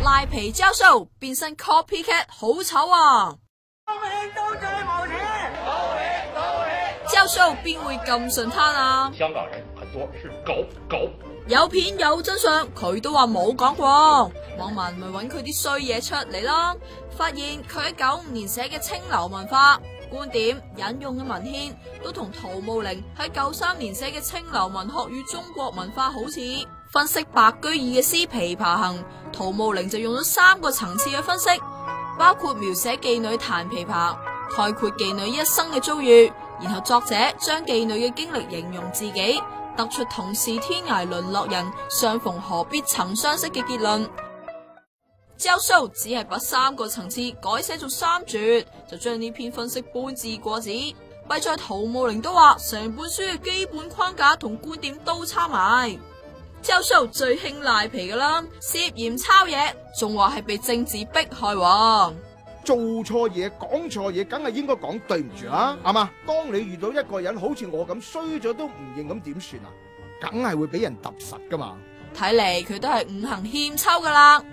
賴皮教授變身 copycat 好醜啊！教授邊會咁順攤啊？香港人很多是狗。有片有真相，佢都話冇講過。網民咪揾佢啲衰嘢出嚟咯，發現佢喺95年寫嘅清流文化觀點引用嘅文獻，都同陶慕陵喺93年寫嘅清流文學與中國文化好似。分析白居易嘅詩《琵琶行》，陶慕陵就用咗3個層次去分析，包括描寫妓女彈琵琶，概括妓女一生嘅遭遇，然後作者將妓女嘅經歷形容自己，得出同是天涯淪落人，相逢何必曾相識嘅結論。教授只係把3個層次改寫做3絕，就將呢篇分析搬字過紙。弊在陶慕陵都話成本書嘅基本框架同觀點都差埋。教授最興賴皮噶啦，涉嫌抄嘢，仲話係被政治迫害喎。做錯嘢講錯嘢，梗係應該講對唔住啦，係嘛？當你遇到一個人好似我咁衰咗都唔認，咁點算啊？梗係會俾人揼實噶嘛。睇嚟佢都係五行欠抽噶啦。